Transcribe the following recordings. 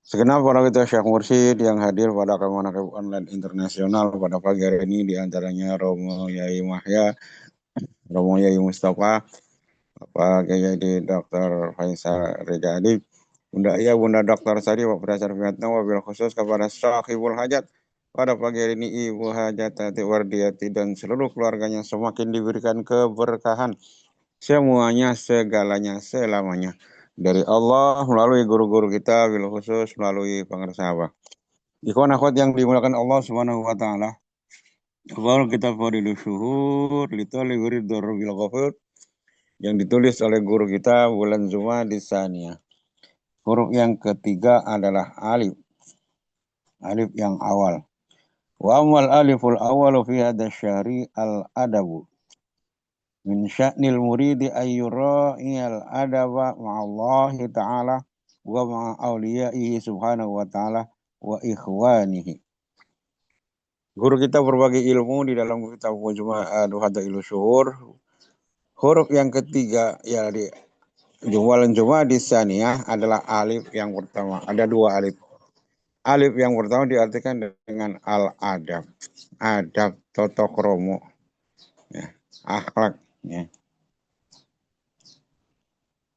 Segenap para kita Syekh Mursyid yang hadir pada Kemenakib Online Internasional pada pagi hari ini, diantaranya Romo Yai Mahya, Romo Yai Mustafa, Bapak Kiai Dr. Faisal Reza Adib, Bunda Iya, Bunda Dr. Sari, Pak Berdasar Fiatna, wabil khusus kepada Sahibul Hajat. Pada pagi hari ini Ibu Hajatati Wardiati dan seluruh keluarganya semakin diberikan keberkahan. Semuanya, segalanya, selamanya. Dari Allah melalui guru-guru kita, bil khusus melalui pengersa Abah. Ikhwan akhwat yang dimuliakan Allah Subhanahu wa taala. Awal kita fadilu syuhur litali wirid bil ghafur yang ditulis oleh guru kita bulan Jumadis Tsaniyah. Huruf yang ketiga adalah alif. Alif yang awal. Wa amal aliful awalu fi hadha syahri al adabu. Min sya'nil muridi ayyura'iyal adaba ma'allahi ta'ala wa ma'awliyaihi subhanahu wa ta'ala wa ikhwanihi. Guru kita berbagi ilmu di dalam kitab Duhadail Syuhur. Huruf yang ketiga ya di Jumalan Jumadis Tsaniyah adalah alif yang pertama. Ada dua alif. Alif yang pertama diartikan dengan al-adab. Adab, toto kromo. Ya, akhlak. Ya.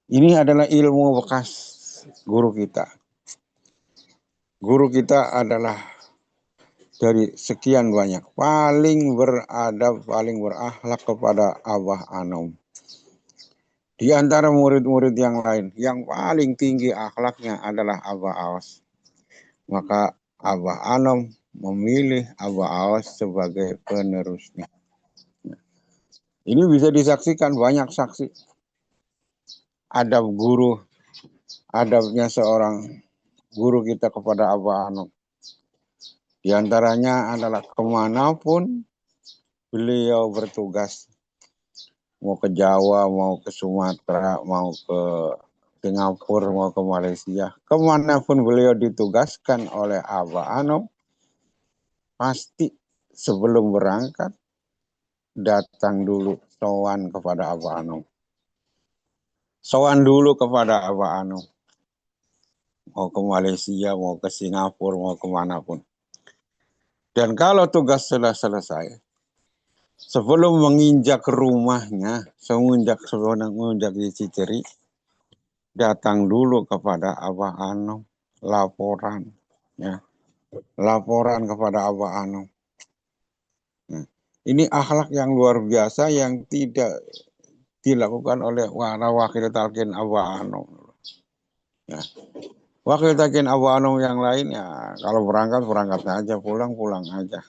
Ini adalah ilmu bekas guru kita. Guru kita adalah dari sekian banyak paling beradab, paling berakhlak kepada Abah Anom. Di antara murid-murid yang lain, yang paling tinggi akhlaknya adalah Abah Awas. Maka Abah Anom memilih Abah Awas sebagai penerusnya. Ini bisa disaksikan banyak saksi. Adab guru, adabnya seorang guru kita kepada Abah Anom. Di antaranya adalah kemanapun beliau bertugas. Mau ke Jawa, mau ke Sumatera, mau ke Singapura, mau ke Malaysia. Kemanapun beliau ditugaskan oleh Abah Anom, pasti sebelum berangkat, datang dulu sowan kepada Abah Anom. Sowan dulu kepada Abah Anom. Mau ke Malaysia, mau ke Singapura, mau kemanapun. Dan kalau tugas sudah selesai, sebelum menginjak rumahnya, semenjak di Ciceri, datang dulu kepada Abah Anom, laporan, ya, laporan kepada Abah Anom. Nah, ini akhlak yang luar biasa yang tidak dilakukan oleh wakil talqin Abah Anom. Ya. Wakil talqin Abah Anom yang lain ya kalau berangkat aja, pulang aja,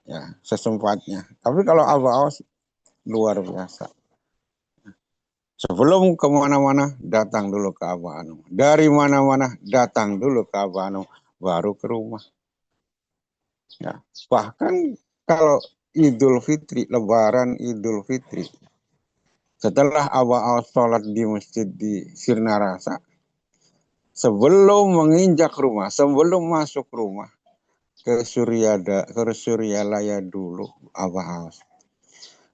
ya sesempatnya. Tapi kalau Abah Awas luar biasa. Sebelum kemana-mana datang dulu ke Abah Anom. Dari mana-mana datang dulu ke Abah Anom, baru ke rumah. Ya. Bahkan kalau Idul Fitri, Lebaran Idul Fitri, setelah Abah Awas sholat di masjid di Sirna Rasa, sebelum menginjak rumah, sebelum masuk rumah, ke Suryalaya dulu Abah Awas.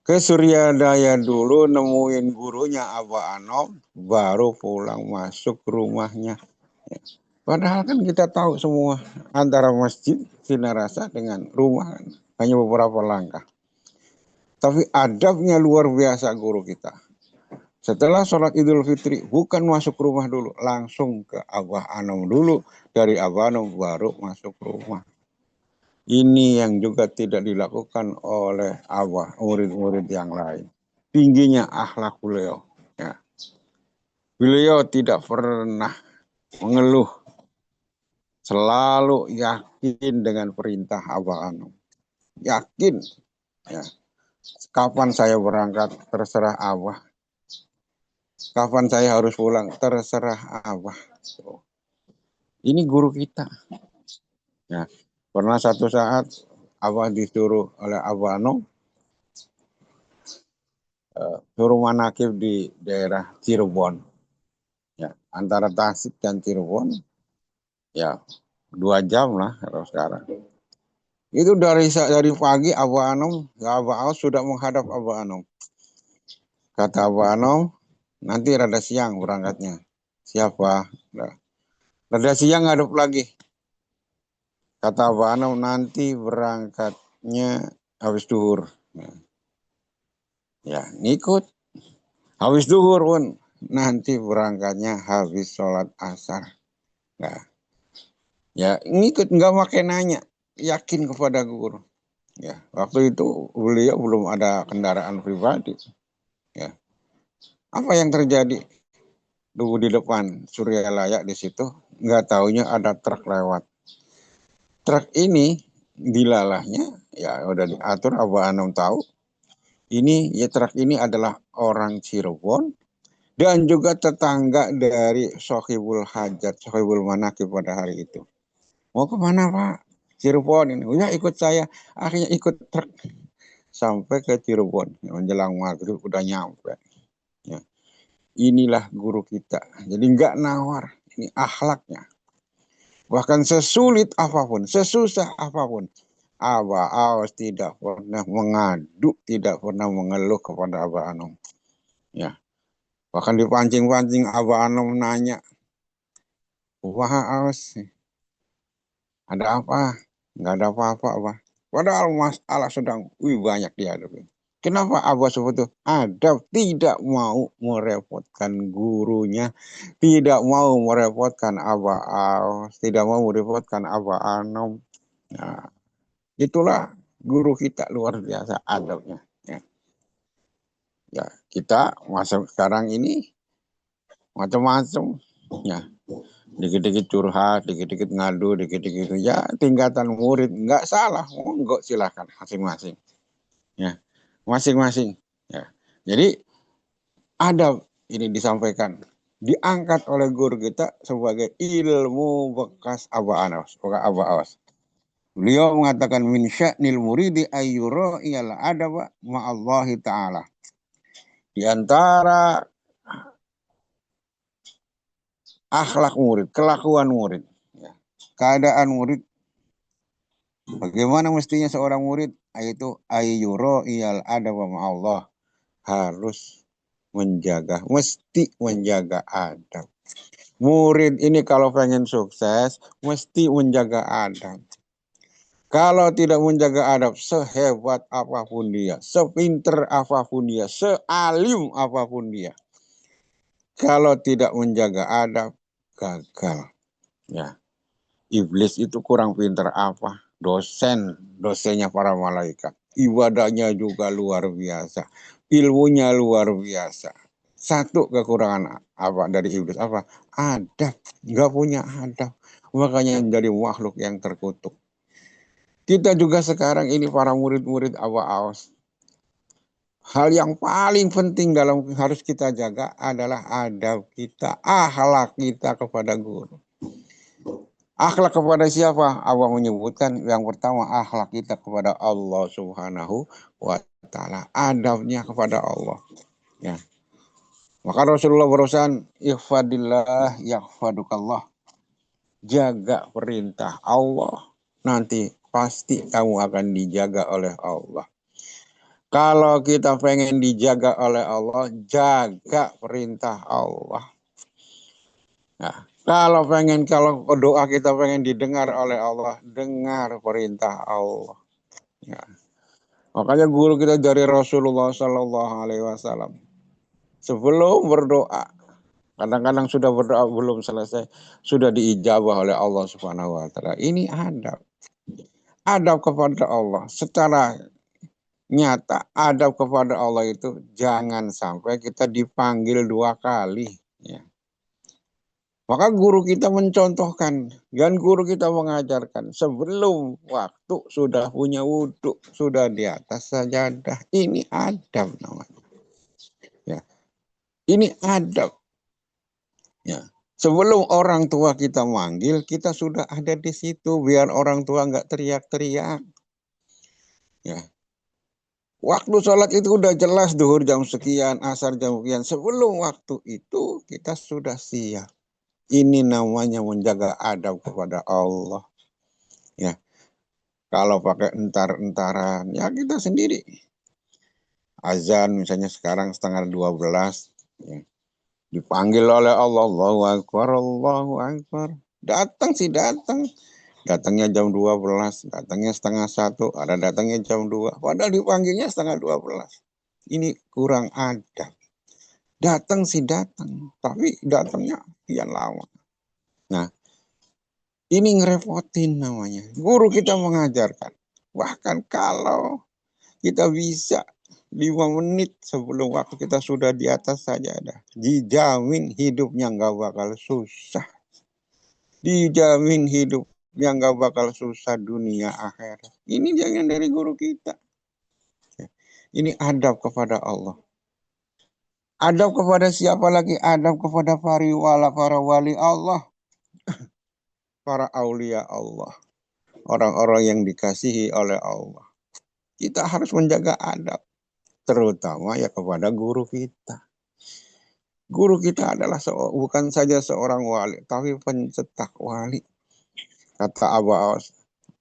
Ke Suryadaya dulu nemuin gurunya Abah Anom, baru pulang masuk rumahnya. Padahal kan kita tahu semua antara masjid Sirna Rasa dengan rumah hanya beberapa langkah. Tapi adabnya luar biasa guru kita. Setelah sholat Idul Fitri, bukan masuk rumah dulu, langsung ke Abah Anom dulu. Dari Abah Anom baru masuk rumah. Ini yang juga tidak dilakukan oleh Abah, murid-murid yang lain. Tingginya akhlak beliau. Ya. Beliau tidak pernah mengeluh. Selalu yakin dengan perintah Abah Anom. Yakin. Ya. Kapan saya berangkat, terserah Abah. Kapan saya harus pulang, terserah Abah. Ini guru kita. Ya. Pernah satu saat Abah disuruh oleh Abah Anom suruh manakib di daerah Cirebon. Ya, antara Tasik dan Cirebon, ya 2 jam lah kalau sekarang. Itu dari pagi Abah Anom, Abah Awas sudah menghadap Abah Anom. Kata Abah Anom, nanti rada siang berangkatnya. Siapa? Nah, Rada siang ngadep lagi. Kata Abah Anam nanti berangkatnya habis duhur. Ya, ngikut. Habis duhur pun nanti berangkatnya habis sholat asar. Nah, ya ngikut, nggak pakai nanya, yakin kepada guru. Ya, waktu itu beliau belum ada kendaraan pribadi. Ya, apa yang terjadi? Dulu di depan Surya Layak di situ, nggak taunya ada truk lewat. Truk ini dilalahnya, ya udah diatur, Abah Anam tahu. Ini ya truk ini adalah orang Cirebon dan juga tetangga dari Sohibul Hajat, Sohibul Manakib pada hari itu. Mau kemana Pak? Cirebon ini. Ya ikut saya. Akhirnya ikut truk sampai ke Cirebon. Menjelang maghrib udah nyampe. Ya. Inilah guru kita. Jadi nggak nawar. Ini akhlaknya. Bahkan sesulit apapun, sesusah apapun, Abah Awas tidak pernah mengadu, tidak pernah mengeluh kepada Abah Anom. Ya. Bahkan dipancing-pancing Abah Anom nanya, wah Awas, ada apa? Nggak ada apa-apa, Abah. Padahal masalah sedang banyak dihadapi. Kenapa Abah seperti itu? Ada tidak mau merepotkan gurunya, tidak mau merepotkan Abah Awas, tidak mau merepotkan Abah Anom. Nah, itulah guru kita luar biasa adabnya. Ya, ya kita masa sekarang ini macam-macam. Ya, dikit-dikit curhat, dikit-dikit ngadu, dikit-dikit ya tingkatan murid nggak salah, monggo silakan masing-masing. Ya, masing-masing. Ya, jadi adab ini disampaikan, diangkat oleh guru kita sebagai ilmu bekas Abah Awas. Beliau mengatakan min sya'nil muridi ayyura iyal adaba ma'allahi ta'ala. Di antara akhlak murid, kelakuan murid, ya, keadaan murid, bagaimana mestinya seorang murid, yaitu ayyura iyal adaba ma'allah, harus menjaga, mesti menjaga adab. Murid ini kalau pengen sukses, mesti menjaga adab. Kalau tidak menjaga adab, sehebat apapun dia, sepinter apapun dia, sealim apapun dia, kalau tidak menjaga adab, gagal. Ya, iblis itu kurang pinter apa? Dosennya para malaikat. Ibadahnya juga luar biasa, ilmunya luar biasa. Satu kekurangan apa dari iblis apa? Adab, nggak punya adab. Makanya menjadi makhluk yang terkutuk. Kita juga sekarang ini para murid-murid Abah Awas. Hal yang paling penting dalam harus kita jaga adalah adab kita, akhlak kita kepada guru. Akhlak kepada siapa? Allah menyebutkan yang pertama akhlak kita kepada Allah Subhanahu wa taala. Adabnya kepada Allah. Ya. Maka Rasulullah berusaha ihfadillah yahfadukallah. Jaga perintah Allah, nanti pasti kamu akan dijaga oleh Allah. Kalau kita pengen dijaga oleh Allah, jaga perintah Allah. Nah, kalau doa kita pengen didengar oleh Allah, dengar perintah Allah. Ya. Makanya guru kita dari Rasulullah Sallallahu Alaihi Wasallam, sebelum berdoa, kadang-kadang sudah berdoa belum selesai, sudah diijabah oleh Allah Subhanahu Wa Taala. Ini adab kepada Allah secara nyata. Adab kepada Allah itu jangan sampai kita dipanggil 2 kali. Ya. Maka guru kita mencontohkan dan guru kita mengajarkan sebelum waktu sudah punya wudhu, sudah di atas sajadah. Ini adab namanya. Ya. Ini adab. Ya. Sebelum orang tua kita manggil, kita sudah ada di situ biar orang tua nggak teriak-teriak. Ya. Waktu sholat itu udah jelas, duhur jam sekian, asar jam sekian. Sebelum waktu itu kita sudah siap. Ini namanya menjaga adab kepada Allah. Ya, kalau pakai entar-entaran, ya kita sendiri. Azan misalnya sekarang setengah 12, ya. Dipanggil oleh Allah, Allahu Akbar, Allahu Akbar. Datang sih datang. Datangnya jam 12, datangnya setengah satu, ada datangnya jam 2. Padahal dipanggilnya setengah 12. Ini kurang ada. Datang sih datang, tapi datangnya kian lama. Nah, ini ngerepotin namanya. Guru kita mengajarkan. Bahkan kalau kita bisa 5 menit sebelum waktu kita sudah di atas saja ada. Dijamin hidupnya nggak bakal susah. Dijamin hidupnya nggak bakal susah dunia akhirat. Ini jangan dari guru kita. Ini adab kepada Allah. Adab kepada siapa lagi? Adab kepada para wali Allah. Para aulia Allah. Orang-orang yang dikasihi oleh Allah. Kita harus menjaga adab. Terutama ya kepada guru kita. Guru kita adalah bukan saja seorang wali, tapi pencetak wali. Kata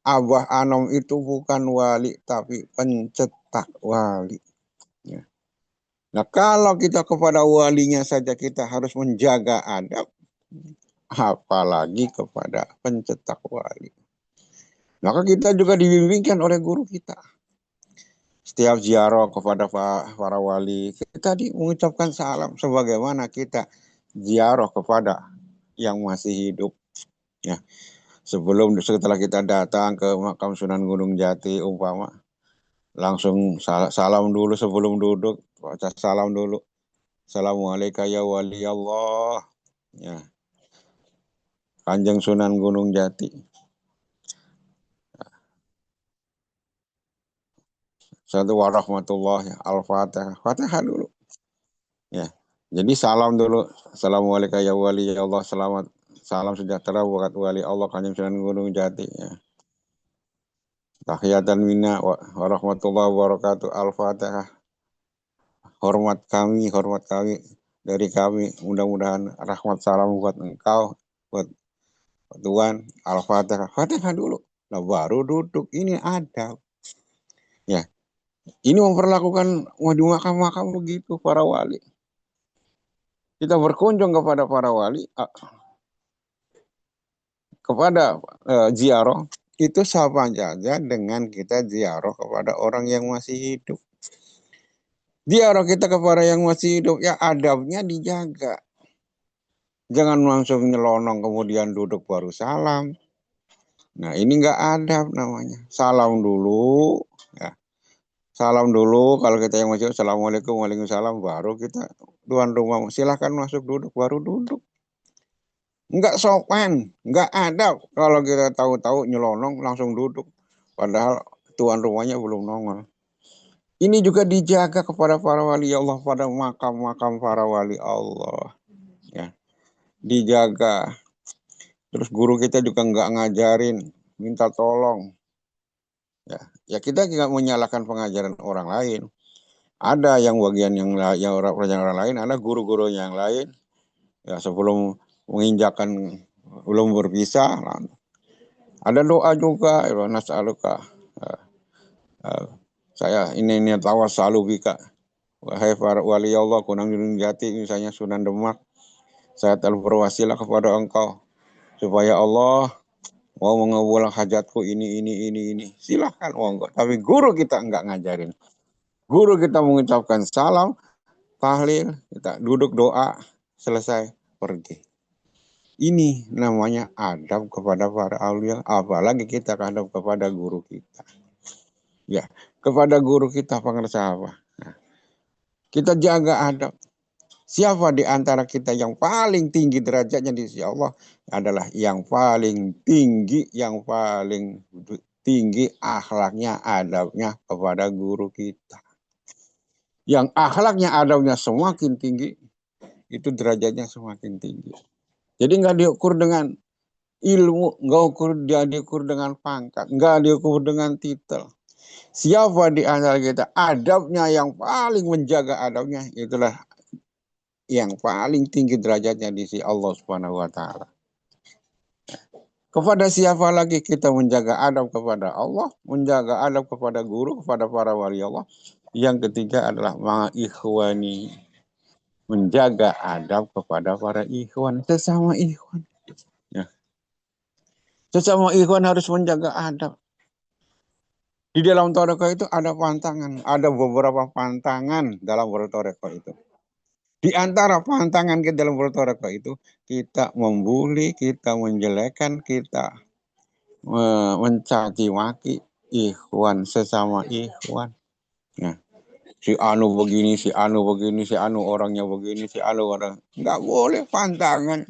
Abah Anom itu bukan wali, tapi pencetak wali. Ya. Nah, kalau kita kepada walinya saja kita harus menjaga adab, apalagi kepada pencetak wali. Maka kita juga dibimbingkan oleh guru kita. Setiap ziarah kepada para wali, kita mengucapkan salam sebagaimana kita ziarah kepada yang masih hidup. Ya, setelah kita datang ke makam Sunan Gunung Jati umpama, langsung salam dulu sebelum duduk, baca salam dulu. Assalamualaikum ya wali Allah. Ya. Kanjeng Sunan Gunung Jati. Satu warahmatullahi al-Fatihah. Fatihah dulu. Ya. Jadi salam dulu. Assalamualaikum ya wali Allah. Salam sejahtera buat wali Allah Kanjeng Sunan Gunung Jati. Ya. Tahiyatan minna warahmatullahi wabarakatuh. Al-Fatihah. Hormat kami dari kami. Mudah-mudahan rahmat salam buat engkau, buat Tuhan. Al-Fatihah. Fatihah dulu. Nah baru duduk. Ini adab. Ya. Ini memperlakukan di makam-makam begitu para wali. Kita berkunjung kepada para wali, kepada ziarah, itu sama saja dengan kita ziarah kepada orang yang masih hidup. Ziarah kita kepada yang masih hidup, ya adabnya dijaga. Jangan langsung nyelonong kemudian duduk baru salam. Nah ini nggak adab namanya. Salam dulu, ya. Salam dulu, kalau kita yang masih assalamualaikum, waalaikumsalam, baru kita tuan rumah silahkan masuk duduk, baru duduk. Enggak sopan, enggak adab kalau kita tahu-tahu nyelonong langsung duduk. Padahal tuan rumahnya belum nongol. Ini juga dijaga kepada para wali Allah, pada makam-makam para wali Allah. Ya, dijaga. Terus guru kita juga enggak ngajarin, minta tolong. Ya kita tidak menyalahkan pengajaran orang lain. Ada yang bagian yang orang lain, ada guru-guru yang lain. Ya sebelum menginjakan, belum berpisah, ada doa juga. Nas'aluka. Saya ini tawassalu bika. Wahai para wali Allah, Kunang Gunung Jati, misalnya Sunan Demak, saya telah berwasilah kepada engkau supaya Allah mau mengabul hajatku ini. Silahkan, monggo. Tapi guru kita enggak ngajarin. Guru kita mengucapkan salam, tahlil, kita duduk doa, selesai, pergi. Ini namanya adab kepada para aulia, apalagi kita adab kepada guru kita. Ya, kepada guru kita pengersa apa? Nah, kita jaga adab. Siapa di antara kita yang paling tinggi derajatnya di sisi Allah adalah yang paling tinggi akhlaknya, adabnya kepada guru kita. Yang akhlaknya, adabnya semakin tinggi, itu derajatnya semakin tinggi. Jadi nggak diukur dengan ilmu, nggak diukur dengan pangkat, nggak diukur dengan titel. Siapa di antara kita adabnya yang paling menjaga adabnya, itulah yang paling tinggi derajatnya di sisi Allah Subhanahu wa taala. Kepada siapa lagi kita menjaga adab kepada Allah, menjaga adab kepada guru, kepada para wali Allah. Yang ketiga adalah ma'ikhwani, menjaga adab kepada para ikhwan, sesama ikhwan. Ya. Sesama ikhwan harus menjaga adab. Di dalam toreko itu ada pantangan, ada beberapa pantangan dalam bertoreko itu. Di antara pantangan kita dalam bertoreko itu, kita membuli, kita menjelekkan, kita mencaci maki ikhwan sesama ikhwan. Nah, si Anu begini, si Anu begini, si Anu orangnya begini, si Anu orang nggak boleh pantangan.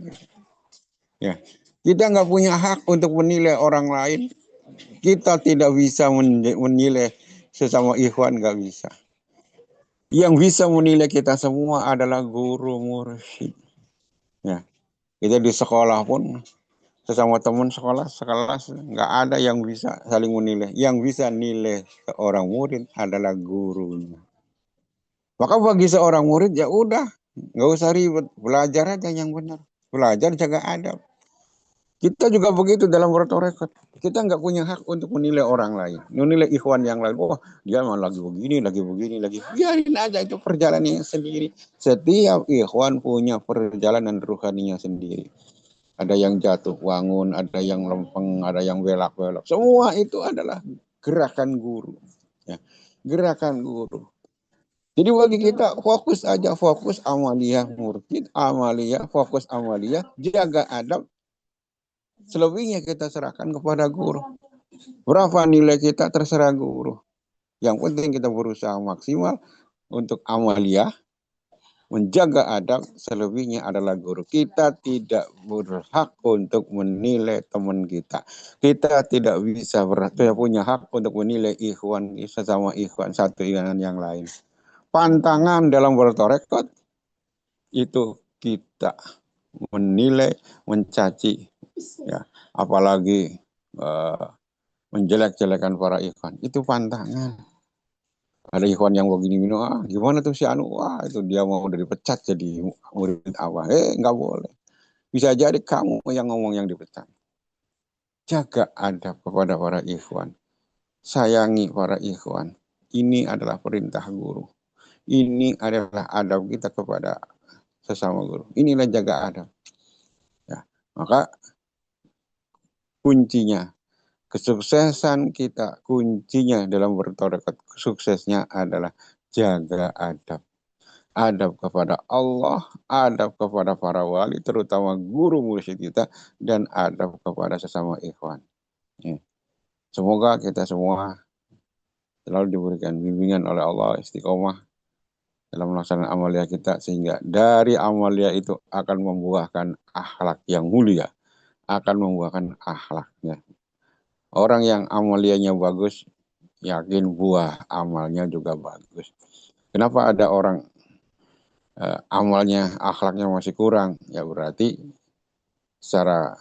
Ya, kita nggak punya hak untuk menilai orang lain. Kita tidak bisa menilai sesama ikhwan, nggak bisa. Yang bisa menilai kita semua adalah guru mursyid. Ya, kita di sekolah pun sesama teman sekolah sekelas nggak ada yang bisa saling menilai. Yang bisa nilai seorang murid adalah gurunya. Maka bagi seorang murid ya udah, nggak usah ribet, belajar aja yang benar. Belajar jaga adab. Kita juga begitu dalam bertorekot. Kita nggak punya hak untuk menilai orang lain. Menilai ikhwan yang lain. Oh, dia malah lagi begini, lagi begini, lagi. Biarin aja itu perjalanannya sendiri. Setiap ikhwan punya perjalanan ruhaninya sendiri. Ada yang jatuh bangun, ada yang lempeng, ada yang belak-belok. Semua itu adalah gerakan guru. Ya, gerakan guru. Jadi bagi kita fokus aja, fokus amaliyah murtid, amaliyah, fokus amaliyah, jaga adab. Selebihnya kita serahkan kepada guru. Berapa nilai kita terserah guru. Yang penting kita berusaha maksimal untuk amaliyah, menjaga adab, selebihnya adalah guru. Kita tidak berhak untuk menilai teman kita. Kita tidak bisa tidak punya hak untuk menilai ikhwan sesama ikhwan satu dengan yang lain. Pantangan dalam bertorekot itu kita menilai, mencaci, ya, apalagi menjelek-jelekan para ikhwan. Itu pantangan. Ada ikhwan yang begini gimana tuh si Anu? Wah, itu dia mau udah dipecat jadi murid apa? Nggak boleh. Bisa jadi kamu yang ngomong yang dipecat. Jaga adab kepada para ikhwan. Sayangi para ikhwan. Ini adalah perintah guru. Ini adalah adab kita kepada sesama guru. Inilah jaga adab. Ya, maka kuncinya kesuksesan kita, kuncinya dalam bertorekat, suksesnya adalah jaga adab. Adab kepada Allah, adab kepada para wali, terutama guru mursyid kita, dan adab kepada sesama ikhwan. Ya. Semoga kita semua selalu diberikan bimbingan oleh Allah, istiqomah dalam melaksanakan amalia kita, sehingga dari amalia itu akan membuahkan akhlak yang mulia, akan membuahkan akhlaknya. Orang yang amalianya bagus, yakin buah amalnya juga bagus. Kenapa ada orang amalnya, akhlaknya masih kurang? Ya berarti secara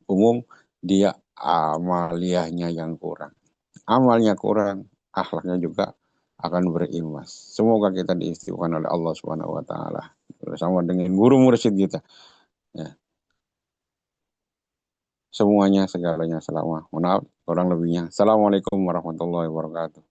umum dia amaliyahnya yang kurang. Amalnya kurang, akhlaknya juga akan berimbas. Semoga kita diistimewakan oleh Allah Subhanahu wa taala bersama dengan guru mursyid kita. Ya. Semuanya segalanya selama. Mohon maaf kurang lebihnya. Assalamualaikum warahmatullahi wabarakatuh.